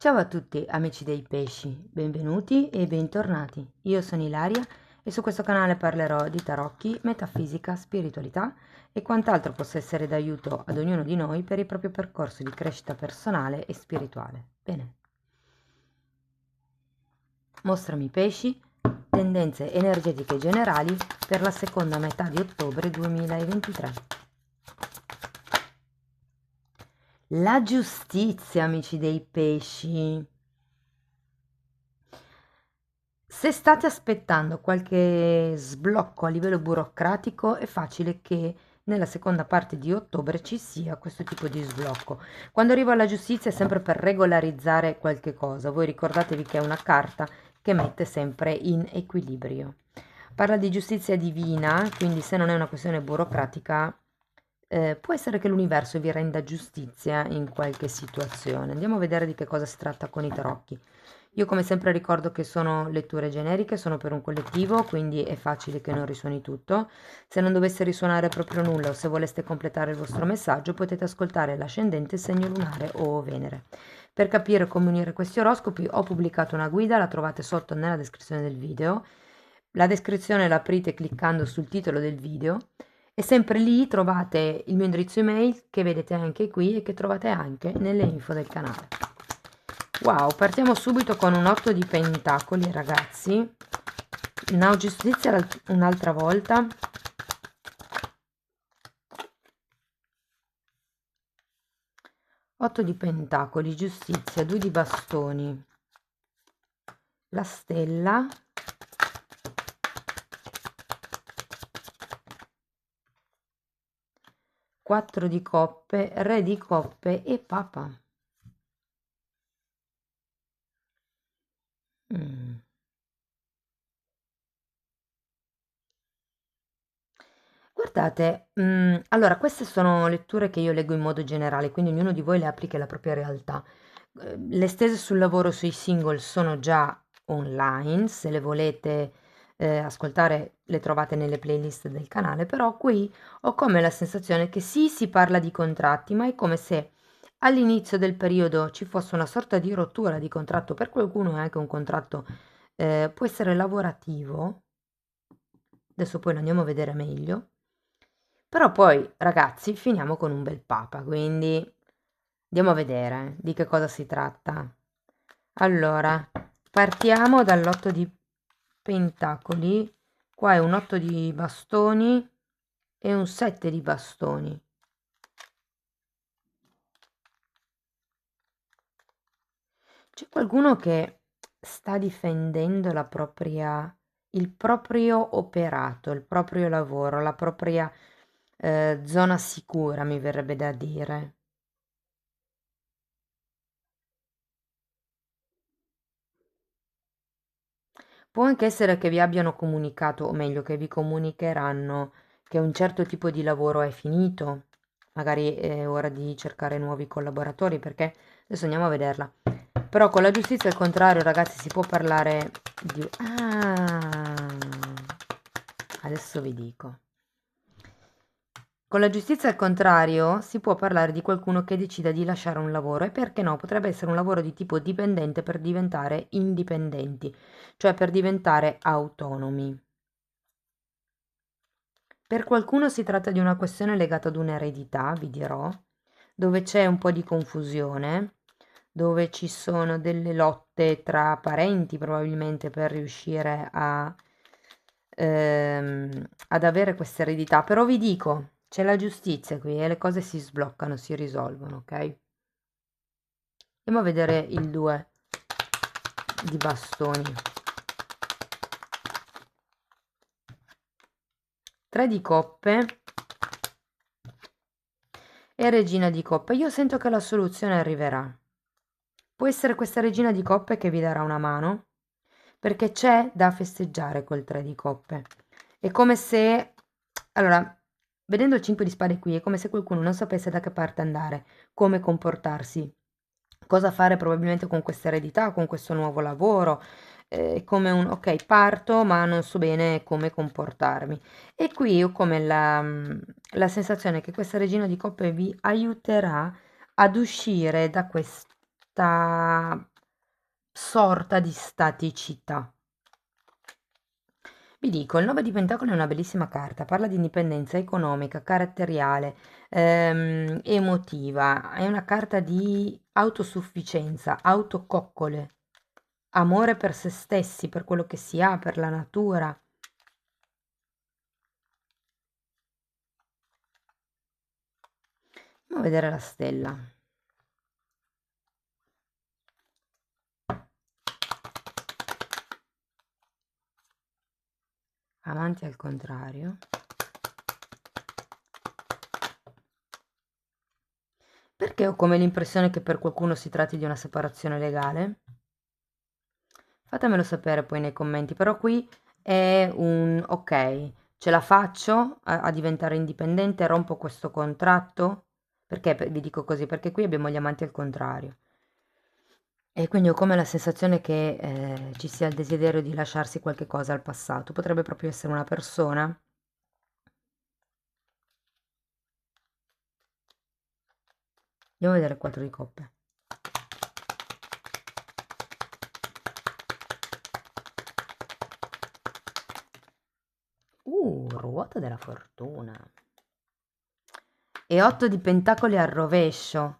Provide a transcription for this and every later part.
Ciao a tutti amici dei pesci, benvenuti e bentornati. Io sono Ilaria e su questo canale parlerò di tarocchi, metafisica, spiritualità e quant'altro possa essere d'aiuto ad ognuno di noi per il proprio percorso di crescita personale e spirituale. Bene. Mostrami pesci, tendenze energetiche generali per la seconda metà di ottobre 2023. La giustizia, amici dei pesci. Se state aspettando qualche sblocco a livello burocratico, è facile che nella seconda parte di ottobre ci sia questo tipo di sblocco. Quando arriva alla giustizia è sempre per regolarizzare qualche cosa. Voi ricordatevi che è una carta che mette sempre in equilibrio. Parla di giustizia divina, quindi se non è una questione burocratica, può essere che l'universo vi renda giustizia in qualche situazione. Andiamo a vedere di che cosa si tratta con i tarocchi. Io come sempre ricordo che sono letture generiche, sono per un collettivo, quindi è facile che non risuoni tutto. Se non dovesse risuonare proprio nulla o se voleste completare il vostro messaggio, potete ascoltare l'ascendente, il segno lunare o Venere. Per capire come unire questi oroscopi ho pubblicato una guida, la trovate sotto nella descrizione del video. La descrizione la aprite cliccando sul titolo del video e sempre lì trovate il mio indirizzo email che vedete anche qui e che trovate anche nelle info del canale. Wow, partiamo subito con un 8 di pentacoli, ragazzi. Una giustizia un'altra volta. Otto di pentacoli, giustizia, 2 di bastoni, la stella, quattro di coppe, re di coppe e papa. Guardate, allora queste sono letture che io leggo in modo generale, quindi ognuno di voi le applica alla propria realtà. Le stese sul lavoro sui single sono già online, se le volete ascoltare le trovate nelle playlist del canale, però qui ho come la sensazione che sì, si parla di contratti, ma è come se all'inizio del periodo ci fosse una sorta di rottura di contratto, per qualcuno è anche un contratto, può essere lavorativo, adesso poi lo andiamo a vedere meglio. Però poi, ragazzi, finiamo con un bel papa, quindi andiamo a vedere di che cosa si tratta. Allora, partiamo dall'8 di pentacoli. Qua è un 8 di bastoni e un 7 di bastoni. C'è qualcuno che sta difendendo il proprio operato, il proprio lavoro, la propria zona sicura, mi verrebbe da dire. Può anche essere che vi abbiano comunicato, o meglio, che vi comunicheranno che un certo tipo di lavoro è finito. Magari è ora di cercare nuovi collaboratori, perché adesso andiamo a vederla. Però con la giustizia al contrario, ragazzi, si può parlare di... Ah, adesso vi dico. Con la giustizia al contrario si può parlare di qualcuno che decida di lasciare un lavoro e perché no, potrebbe essere un lavoro di tipo dipendente per diventare indipendenti, cioè per diventare autonomi. Per qualcuno si tratta di una questione legata ad un'eredità, vi dirò, dove c'è un po' di confusione, dove ci sono delle lotte tra parenti probabilmente per riuscire ad avere questa eredità. Però vi dico, c'è la giustizia qui e le cose si sbloccano, si risolvono, ok? Andiamo a vedere il 2 di bastoni. 3 di coppe e regina di coppe. Io sento che la soluzione arriverà. Può essere questa regina di coppe che vi darà una mano, perché c'è da festeggiare col 3 di coppe. È come se, allora, vedendo il 5 di spade qui, è come se qualcuno non sapesse da che parte andare, come comportarsi, cosa fare probabilmente con questa eredità, con questo nuovo lavoro, come un, ok, parto, ma non so bene come comportarmi. E qui ho come la sensazione che questa regina di coppe vi aiuterà ad uscire da questa sorta di staticità. Vi dico, il 9 di Pentacoli è una bellissima carta, parla di indipendenza economica, caratteriale, emotiva, è una carta di autosufficienza, autococcole, amore per se stessi, per quello che si ha, per la natura. Andiamo a vedere la stella. Amanti al contrario. Perché ho come l'impressione che per qualcuno si tratti di una separazione legale? Fatemelo sapere poi nei commenti, però qui è un ok, ce la faccio a diventare indipendente, rompo questo contratto? Perché vi dico così? Perché qui abbiamo gli amanti al contrario. E quindi ho come la sensazione che ci sia il desiderio di lasciarsi qualche cosa al passato. Potrebbe proprio essere una persona. Andiamo a vedere il 4 di coppe. Ruota della fortuna. E 8 di pentacoli al rovescio.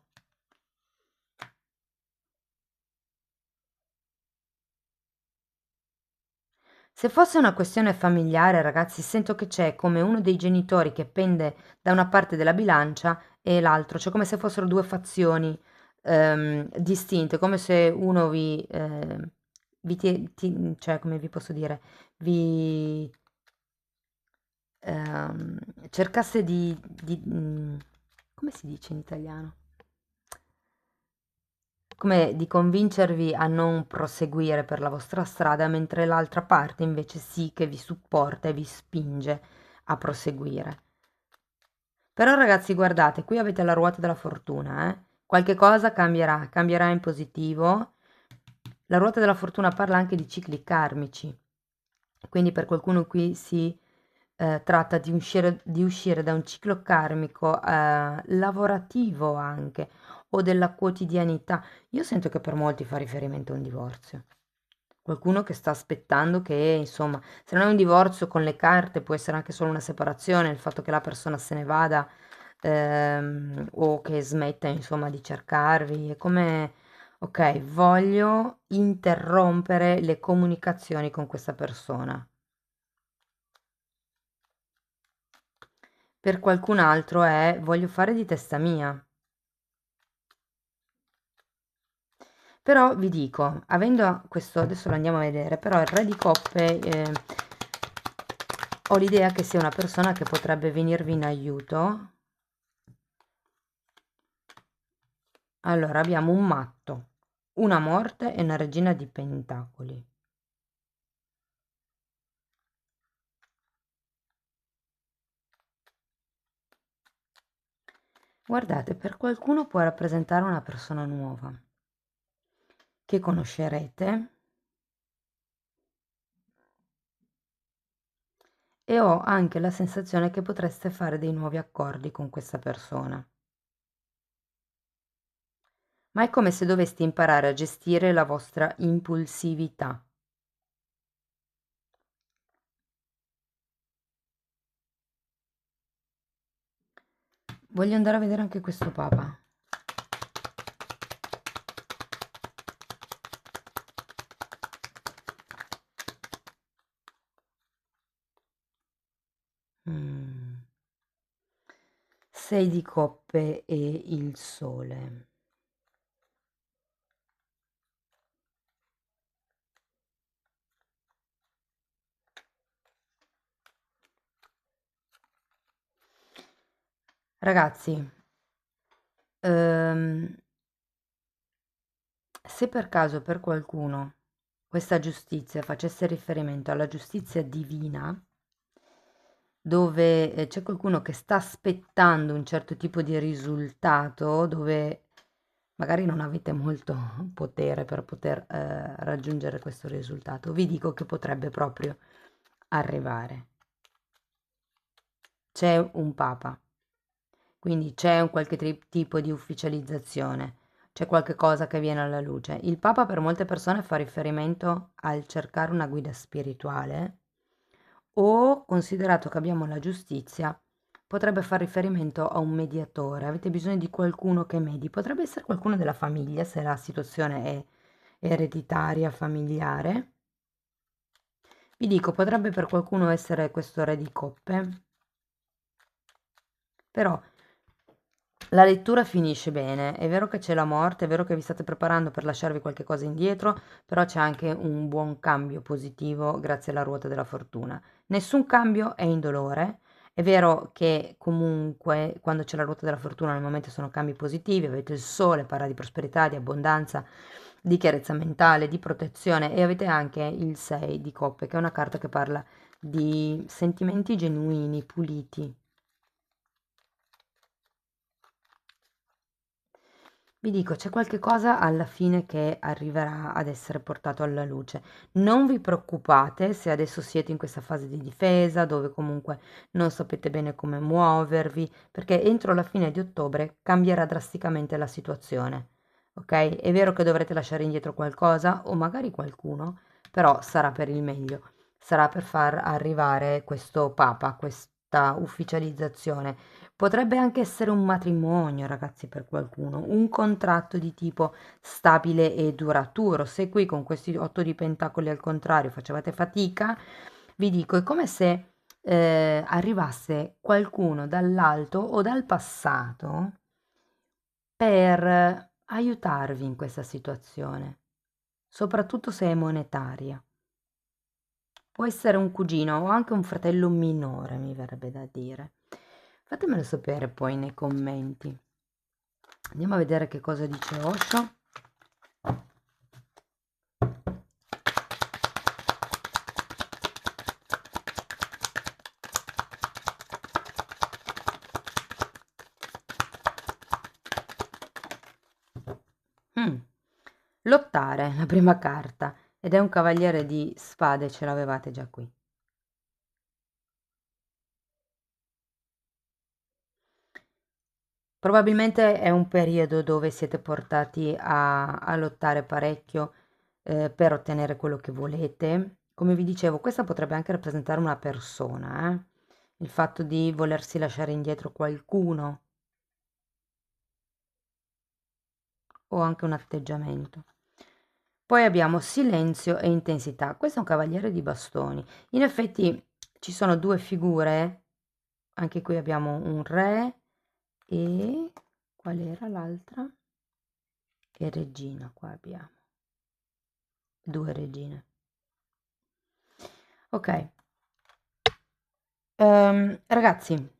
Se fosse una questione familiare, ragazzi, sento che c'è come uno dei genitori che pende da una parte della bilancia e l'altro, cioè come se fossero due fazioni distinte, come se uno cioè come vi posso dire, vi ehm, cercasse come si dice in italiano? Come di convincervi a non proseguire per la vostra strada, mentre l'altra parte invece sì che vi supporta e vi spinge a proseguire. Però ragazzi, guardate, qui avete la ruota della fortuna, eh? Qualche cosa cambierà, cambierà in positivo. La ruota della fortuna parla anche di cicli karmici, quindi per qualcuno qui si tratta di uscire da un ciclo karmico lavorativo anche, o della quotidianità. Io sento che per molti fa riferimento a un divorzio. Qualcuno che sta aspettando che, insomma, se non è un divorzio con le carte, può essere anche solo una separazione, il fatto che la persona se ne vada o che smetta, insomma, di cercarvi. È come, ok, voglio interrompere le comunicazioni con questa persona. Per qualcun altro è voglio fare di testa mia. Però vi dico, avendo questo, adesso lo andiamo a vedere, però il re di coppe, ho l'idea che sia una persona che potrebbe venirvi in aiuto. Allora, abbiamo un matto, una morte e una regina di pentacoli. Guardate, per qualcuno può rappresentare una persona nuova che conoscerete e ho anche la sensazione che potreste fare dei nuovi accordi con questa persona. Ma è come se doveste imparare a gestire la vostra impulsività. Voglio andare a vedere anche questo papa. Mm. 6 di coppe e il sole. Ragazzi, ehm, se per caso per qualcuno questa giustizia facesse riferimento alla giustizia divina, dove c'è qualcuno che sta aspettando un certo tipo di risultato, dove magari non avete molto potere per poter raggiungere questo risultato, vi dico che potrebbe proprio arrivare. C'è un papa, quindi c'è un qualche tipo di ufficializzazione. c'è qualche cosa che viene alla luce. Il Papa per molte persone fa riferimento al cercare una guida spirituale o, considerato che abbiamo la giustizia, potrebbe far riferimento a un mediatore. Avete bisogno di qualcuno che medi. Potrebbe essere qualcuno della famiglia, se la situazione è ereditaria, familiare. Vi dico, potrebbe per qualcuno essere questo re di coppe, però la lettura finisce bene. È vero che c'è la morte, è vero che vi state preparando per lasciarvi qualche cosa indietro, però c'è anche un buon cambio positivo grazie alla ruota della fortuna. Nessun cambio è indolore. È vero che comunque quando c'è la ruota della fortuna normalmente sono cambi positivi, avete il sole, parla di prosperità, di abbondanza, di chiarezza mentale, di protezione, e avete anche il 6 di coppe, che è una carta che parla di sentimenti genuini, puliti. Vi dico, c'è qualche cosa alla fine che arriverà ad essere portato alla luce. Non vi preoccupate se adesso siete in questa fase di difesa, dove comunque non sapete bene come muovervi, perché entro la fine di ottobre cambierà drasticamente la situazione. Ok? È vero che dovrete lasciare indietro qualcosa, o magari qualcuno, però sarà per il meglio. Sarà per far arrivare questo Papa, questa ufficializzazione. Potrebbe anche essere un matrimonio, ragazzi, per qualcuno, un contratto di tipo stabile e duraturo. Se qui con questi 8 di pentacoli al contrario facevate fatica, vi dico, è come se arrivasse qualcuno dall'alto o dal passato per aiutarvi in questa situazione, soprattutto se è monetaria. Può essere un cugino o anche un fratello minore, mi verrebbe da dire. Fatemelo sapere poi nei commenti. Andiamo a vedere che cosa dice Osho. Mm. Lottare, la prima carta, ed è un cavaliere di spade, ce l'avevate già qui. Probabilmente è un periodo dove siete portati a lottare parecchio per ottenere quello che volete. Come vi dicevo, questa potrebbe anche rappresentare una persona, il fatto di volersi lasciare indietro qualcuno o anche un atteggiamento. Poi abbiamo silenzio e intensità. Questo è un cavaliere di bastoni. In effetti ci sono due figure, anche qui abbiamo un re e qual era l'altra? E regina, qua abbiamo due regine. Ok, ragazzi,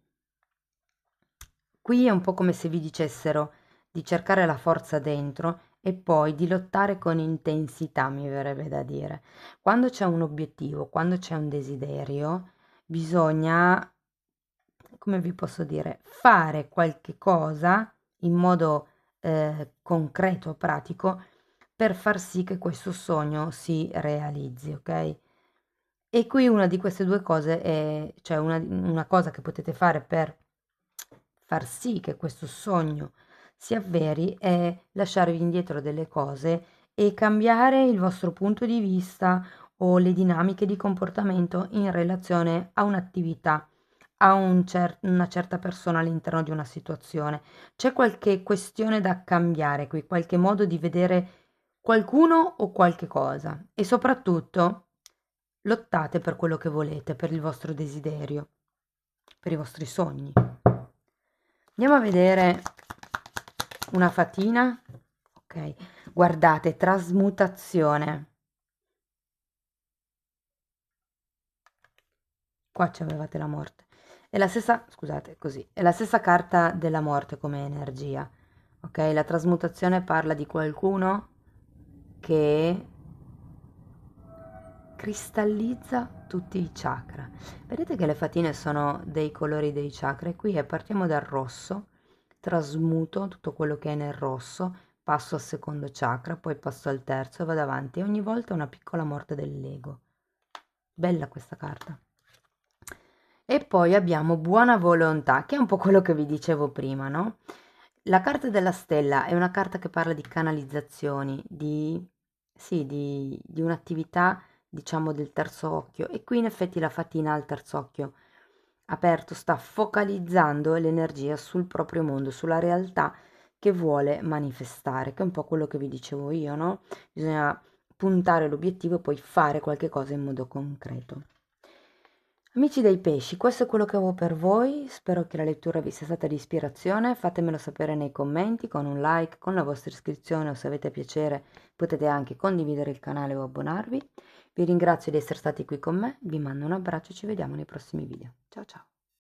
qui è un po' come se vi dicessero di cercare la forza dentro e poi di lottare con intensità, mi verrebbe da dire. Quando c'è un obiettivo, quando c'è un desiderio, bisogna, come vi posso dire, fare qualche cosa in modo concreto, pratico, per far sì che questo sogno si realizzi, ok? E qui una di queste due cose è, cioè una cosa che potete fare per far sì che questo sogno si avveri è lasciarvi indietro delle cose e cambiare il vostro punto di vista o le dinamiche di comportamento in relazione a un'attività, a una certa persona all'interno di una situazione. C'è qualche questione da cambiare qui, qualche modo di vedere qualcuno o qualche cosa, e soprattutto lottate per quello che volete, per il vostro desiderio, per i vostri sogni. Andiamo a vedere una fatina. Ok, guardate, trasmutazione. Qua c'avevate la morte. È la stessa, scusate, così, è la stessa carta della morte come energia. Ok, la trasmutazione parla di qualcuno che cristallizza tutti i chakra. Vedete che le fatine sono dei colori dei chakra e qui partiamo dal rosso, trasmuto tutto quello che è nel rosso, passo al secondo chakra, poi passo al terzo e vado avanti. E ogni volta una piccola morte dell'ego. Bella questa carta. E poi abbiamo buona volontà, che è un po' quello che vi dicevo prima, no? La carta della stella è una carta che parla di canalizzazioni, sì, di un'attività, diciamo, del terzo occhio. E qui in effetti la fatina al terzo occhio aperto sta focalizzando l'energia sul proprio mondo, sulla realtà che vuole manifestare, che è un po' quello che vi dicevo io, no? Bisogna puntare l'obiettivo e poi fare qualche cosa in modo concreto. Amici dei pesci, questo è quello che avevo per voi, spero che la lettura vi sia stata di ispirazione, fatemelo sapere nei commenti con un like, con la vostra iscrizione o se avete piacere potete anche condividere il canale o abbonarvi. Vi ringrazio di essere stati qui con me, vi mando un abbraccio e ci vediamo nei prossimi video. Ciao ciao!